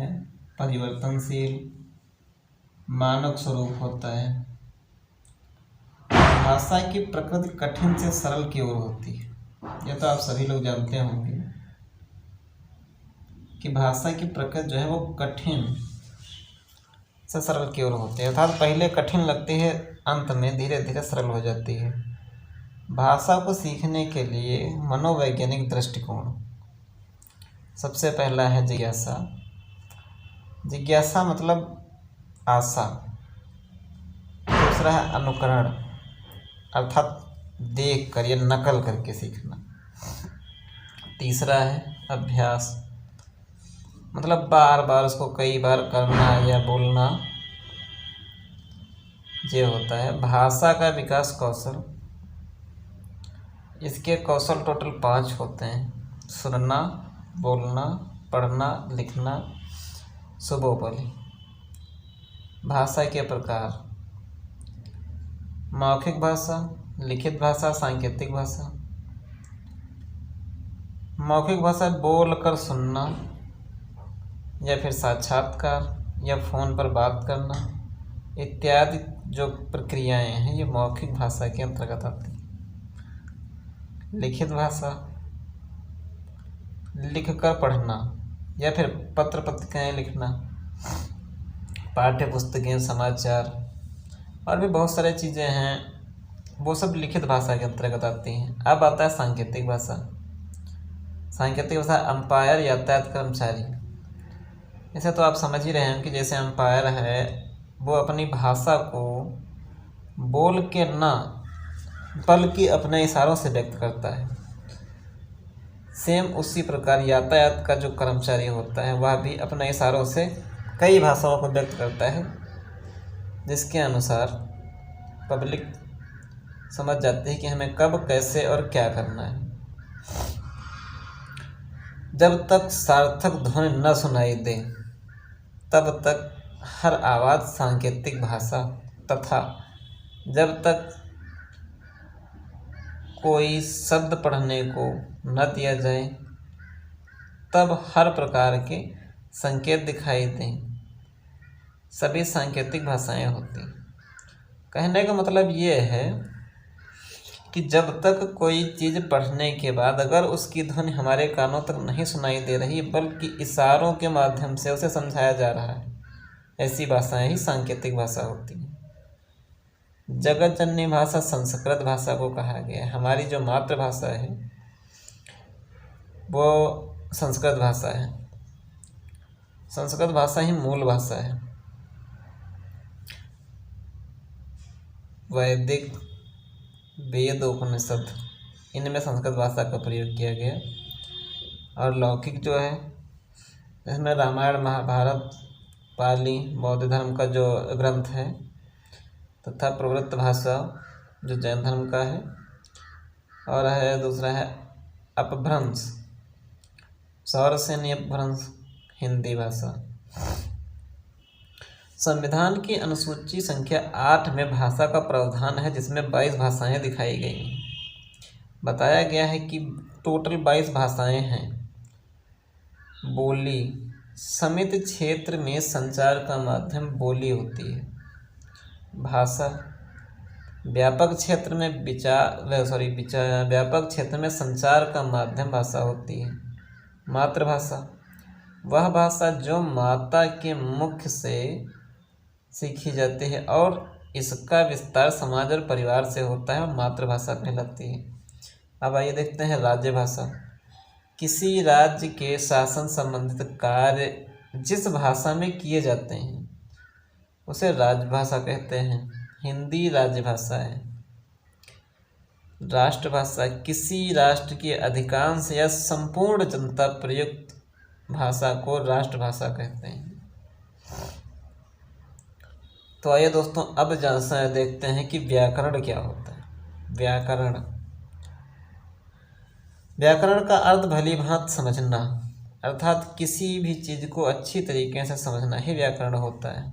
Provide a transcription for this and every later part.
है परिवर्तनशील, मानक स्वरूप होता है। भाषा की प्रकृति कठिन से सरल की ओर होती है। यह तो आप सभी लोग जानते होंगे कि भाषा की प्रकृति जो है वो कठिन से सरल की ओर होती है, अर्थात पहले कठिन लगती है, अंत में धीरे धीरे सरल हो जाती है। भाषा को सीखने के लिए मनोवैज्ञानिक दृष्टिकोण, सबसे पहला है जिज्ञासा। जिज्ञासा मतलब आशा। दूसरा है अनुकरण, अर्थात देख कर या नकल करके सीखना। तीसरा है अभ्यास, मतलब बार बार उसको कई बार करना या बोलना, ये होता है। भाषा का विकास कौशल, इसके कौशल टोटल 5 होते हैं: सुनना, बोलना, पढ़ना, लिखना, सुबोबली। भाषा के प्रकार: मौखिक भाषा, लिखित भाषा, सांकेतिक भाषा। मौखिक भाषा बोल कर सुनना या फिर साक्षात्कार या फ़ोन पर बात करना इत्यादि जो प्रक्रियाएं हैं ये मौखिक भाषा के अंतर्गत आती हैं। लिखित भाषा, लिख कर पढ़ना या फिर पत्र पत्रिकाएँ लिखना, पाठ्य पुस्तकें, समाचार और भी बहुत सारी चीज़ें हैं, वो सब लिखित भाषा के अंतर्गत आती हैं। अब आता है सांकेतिक भाषा। सांकेतिक भाषा अंपायर, यातायात कर्मचारी। इसे तो आप समझ ही रहे हैं कि जैसे अंपायर है वो अपनी भाषा को बोल के ना बल्कि अपने इशारों से व्यक्त करता है, सेम उसी प्रकार यातायात का जो कर्मचारी होता है वह भी अपने इशारों से कई भाषाओं को व्यक्त करता है, जिसके अनुसार पब्लिक समझ जाती है कि हमें कब, कैसे और क्या करना है। जब तक सार्थक ध्वनि न सुनाई दे तब तक हर आवाज़ सांकेतिक भाषा, तथा जब तक कोई शब्द पढ़ने को न दिया जाए तब हर प्रकार के संकेत दिखाई दें, सभी सांकेतिक भाषाएं होती। कहने का मतलब ये है कि जब तक कोई चीज़ पढ़ने के बाद अगर उसकी ध्वनि हमारे कानों तक नहीं सुनाई दे रही बल्कि इशारों के माध्यम से उसे समझाया जा रहा है, ऐसी भाषाएं ही सांकेतिक भाषा होती हैं। जगत जननी भाषा संस्कृत भाषा को कहा गया है। हमारी जो मातृभाषा है वो संस्कृत भाषा है। संस्कृत भाषा ही मूल भाषा है। वैदिक, वेद, उपनिषद, इनमें संस्कृत भाषा का प्रयोग किया गया। और लौकिक जो है इसमें रामायण, महाभारत, पाली, बौद्ध धर्म का जो ग्रंथ है, तथा प्रवृत्त भाषा जो जैन धर्म का है, और है दूसरा है अपभ्रंश, सौरसेनी अपभ्रंश, हिंदी भाषा। संविधान की अनुसूची संख्या 8 में भाषा का प्रावधान है, जिसमें 22 भाषाएं दिखाई गई हैं। बताया गया है कि टोटल 22 भाषाएं हैं। बोली, सीमित क्षेत्र में संचार का माध्यम बोली होती है। भाषा, व्यापक क्षेत्र में व्यापक क्षेत्र में संचार का माध्यम भाषा होती है। मातृभाषा, वह भाषा जो माता के मुख से सीखी जाती है और इसका विस्तार समाज और परिवार से होता है और मातृभाषा कहलाती है। अब आइए देखते हैं राज्य भाषा। किसी राज्य के शासन संबंधित कार्य जिस भाषा में किए जाते हैं उसे राजभाषा कहते हैं। हिंदी राजभाषा है। राष्ट्रभाषा, किसी राष्ट्र की अधिकांश या संपूर्ण जनता प्रयुक्त भाषा को राष्ट्रभाषा कहते हैं। तो आइए दोस्तों अब देखते हैं कि व्याकरण क्या होता है। व्याकरण का अर्थ भली भांति समझना, अर्थात किसी भी चीज़ को अच्छी तरीके से समझना ही व्याकरण होता है।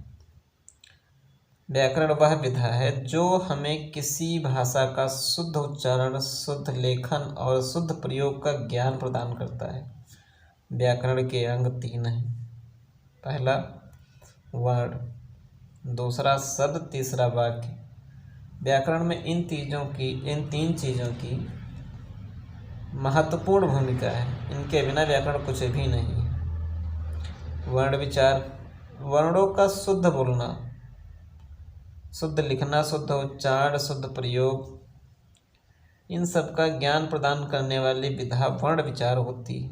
व्याकरण वह विधा है जो हमें किसी भाषा का शुद्ध उच्चारण, शुद्ध लेखन और शुद्ध प्रयोग का ज्ञान प्रदान करता है। व्याकरण के अंग 3 हैं। पहला वर्ण, दूसरा शब्द, तीसरा वाक्य। व्याकरण में इन तीन चीज़ों की महत्वपूर्ण भूमिका है। इनके बिना व्याकरण कुछ भी नहीं है। वर्ण विचार, वर्णों का शुद्ध बोलना, शुद्ध लिखना, शुद्ध उच्चारण, शुद्ध प्रयोग, इन सब का ज्ञान प्रदान करने वाली विधा वर्ण विचार होती है।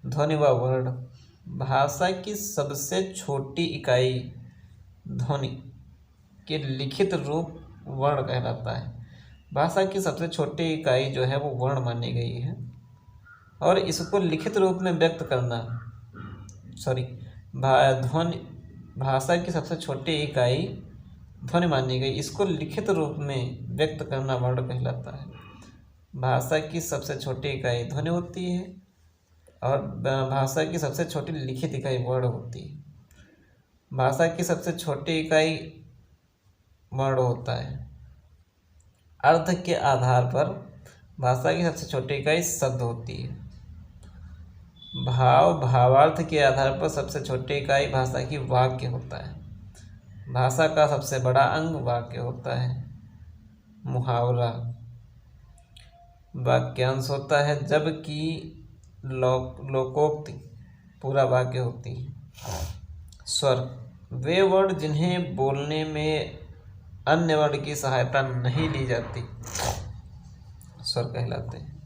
ध्वनि व वर्ण, भाषा की सबसे छोटी इकाई ध्वनि के लिखित रूप वर्ण कहलाता है। भाषा की सबसे छोटी इकाई जो है वो वर्ण मानी गई है, और इसको लिखित रूप में व्यक्त करना, ध्वनि, भाषा की सबसे छोटी इकाई ध्वनि मानी गई, इसको लिखित रूप में व्यक्त करना वर्ण कहलाता है। भाषा की सबसे छोटी इकाई ध्वनि होती है, और भाषा की सबसे छोटी लिखित इकाई वर्ण होती है। भाषा की सबसे छोटी इकाई वर्ण होता है। अर्थ के आधार पर भाषा की सबसे छोटी इकाई शब्द होती है। भावार्थ के आधार पर सबसे छोटी इकाई भाषा की वाक्य होता है। भाषा का सबसे बड़ा अंग वाक्य होता है। मुहावरा वाक्यांश होता है, जबकि लोकोक्ति पूरा वाक्य होती है। स्वर, वे वर्ण जिन्हें बोलने में अन्य वर्ण की सहायता नहीं ली जाती, स्वर कहलाते हैं।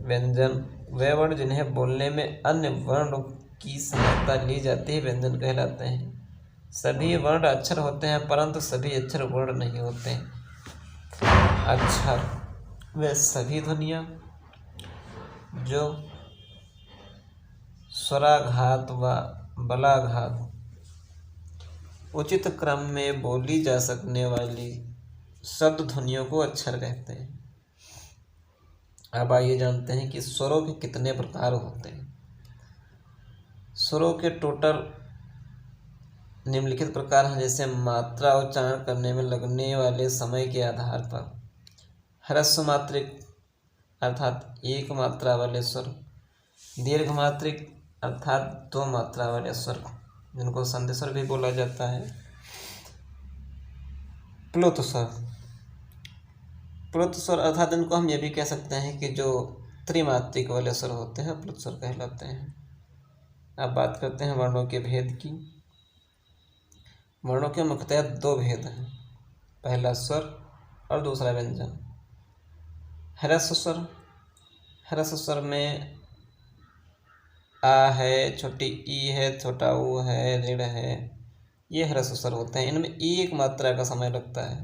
व्यंजन, वे वर्ण जिन्हें बोलने में अन्य वर्ण की सहायता ली जाती है, व्यंजन कहलाते हैं। सभी वर्ण अक्षर होते हैं, परंतु सभी अक्षर वर्ण नहीं होते हैं। अक्षर वे सभी ध्वनियाँ जो स्वराघात व बलाघात उचित क्रम में बोली जा सकने वाली शब्द ध्वनियों को अक्षर कहते हैं। अब आइए जानते हैं कि स्वरों के कितने प्रकार होते हैं। स्वरों के टोटल निम्नलिखित प्रकार हैं, जैसे मात्रा उच्चारण करने में लगने वाले समय के आधार पर ह्रस्व मात्रिक अर्थात एक मात्रा वाले स्वर, दीर्घ मात्रिक अर्थात दो मात्रा वाले स्वर, जिनको संधि स्वर भी बोला जाता है। प्लुत स्वर, प्लुत स्वर अर्थात इनको हम ये भी कह सकते हैं कि जो त्रिमात्रिक वाले स्वर होते हैं प्लुत स्वर कहलाते हैं। अब बात करते हैं वर्णों के भेद की। वर्णों के मुख्यतः दो भेद हैं, पहला स्वर और दूसरा व्यंजन। ह्रस्व स्वर, ह्रस्व स्वर में आ है, छोटी ई है, छोटा ऊ है, ऋण है, ये ह्रस्व स्वर होते हैं। इनमें एक मात्रा का समय लगता है।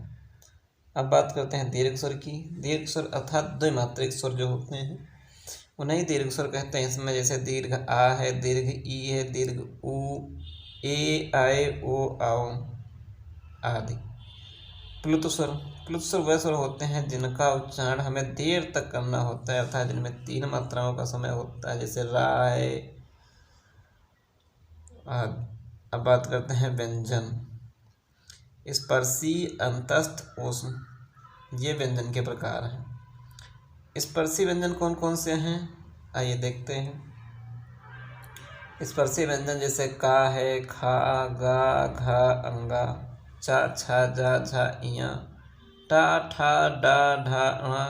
अब बात करते हैं दीर्घ स्वर की। दीर्घ स्वर अर्थात द्विमात्रिक स्वर जो होते हैं उन्हें दीर्घ स्वर कहते हैं। इसमें जैसे दीर्घ आ है, दीर्घ ई है, दीर्घ ऊ, ए, आए, ओ, आओ आदि। प्लुत स्वर, प्लुत स्वर वह स्वर होते हैं जिनका उच्चारण हमें देर तक करना होता है, अर्थात जिनमें तीन मात्राओं का समय होता है, जैसे रा है आदि। अब बात करते हैं व्यंजन। स्पर्शी, अंतस्थ, ऊष्म, ये व्यंजन के प्रकार हैं। स्पर्शी व्यंजन कौन कौन से हैं, आइए देखते हैं। स्पर्शी व्यंजन जैसे का है, खा, गा, घा, अंगा, चा, छा, जा, झा, इया, टा, ठा, डा, ढा, णा,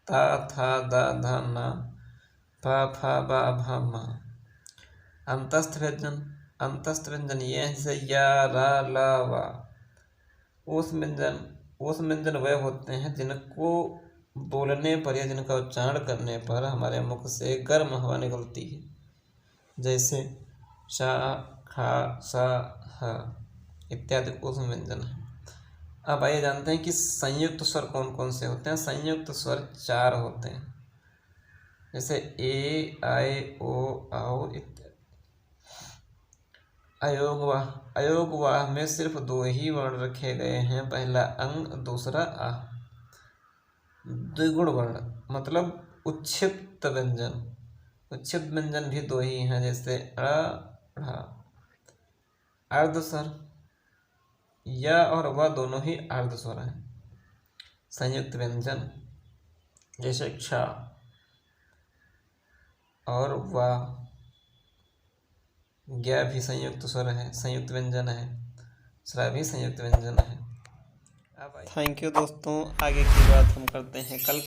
ता, था, दा, धा, ना, पा, फा, बा, भा, मा। अंतस्थ व्यंजन, अंतस्थ व्यंजन ये हैं जैसे या, रा, ला, वा। ऊष्म व्यंजन वह होते हैं जिनको बोलने पर या जिनका उच्चारण करने पर हमारे मुख से गर्म हवा निकलती है, जैसे शा, खा, सा, हा इत्यादि ऊष्म व्यंजन है। अब आइए जानते हैं कि संयुक्त स्वर कौन कौन से होते हैं। संयुक्त स्वर चार होते हैं, जैसे ए, आए, ओ, आओ इत्यादि। अयोगवाह, अयोगवाह में सिर्फ दो ही वर्ण रखे गए हैं, पहला अंग, दूसरा आ। द्विगुण वर्ण मतलब उच्छिप्त व्यंजन, उच्छिप्त व्यंजन भी दो ही हैं, जैसे अ, ढ़। अर्ध स्वर, य और व दोनों ही अर्ध स्वर हैं। संयुक्त व्यंजन जैसे क्ष और व, ज्ञ भी संयुक्त स्वर है, संयुक्त व्यंजन है, स्र भी संयुक्त व्यंजन है। थैंक यू दोस्तों, आगे की बात हम करते हैं कल।